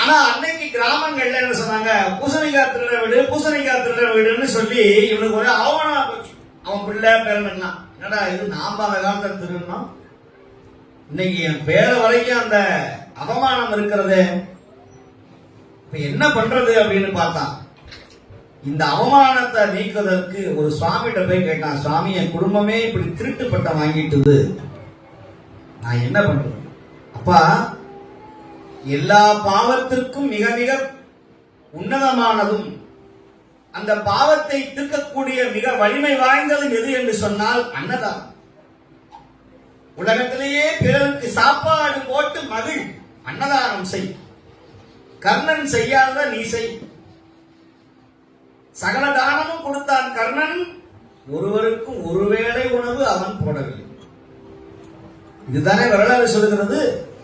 ஆனா அன்னைக்கு கிராமங்கள்ல என்ன சொன்னாங்க, பூசணிக்காய் திருட வீடுன்னு சொல்லி இவனுக்கு ஒரு அவமானம் போச்சு. அவன் பிள்ளை பேரனா என்னடா இது, நாம அந்த காலத்துல திருடணும், இன்னைக்கு என் பேர வரைக்கும் அந்த அவமானம் இருக்கிறது, இப்ப என்ன பண்றது அப்படின்னு பார்த்தான். இந்த அவமானத்தை நீக்குவதற்கு ஒரு சுவாமிகிட்ட போய் கேட்டான், சுவாமி என் குடும்பமே இப்படி திருட்டு பட்டம் வாங்கிட்டுது, நான் என்ன பண்றது? அப்பா, எல்லா பாவத்திற்கும் மிக மிக உன்னதமானதும் அந்த பாவத்தை தீர்க்கக்கூடிய மிக வலிமை வாய்ந்ததும் எது என்று சொன்னால் அன்னதானம். உலகத்திலேயே பிறருக்கு சாப்பாடு போட்டு மகிழ், அன்னதானம் செய். கர்ணன் செய்யாத நீ செய். சகல தானமும் கொடுத்தான் கர்ணன், ஒருவருக்கும் ஒருவேளை உணவு அவன் போடவில்லை. இதுதானே வரலாறு சொல்லுகிறது.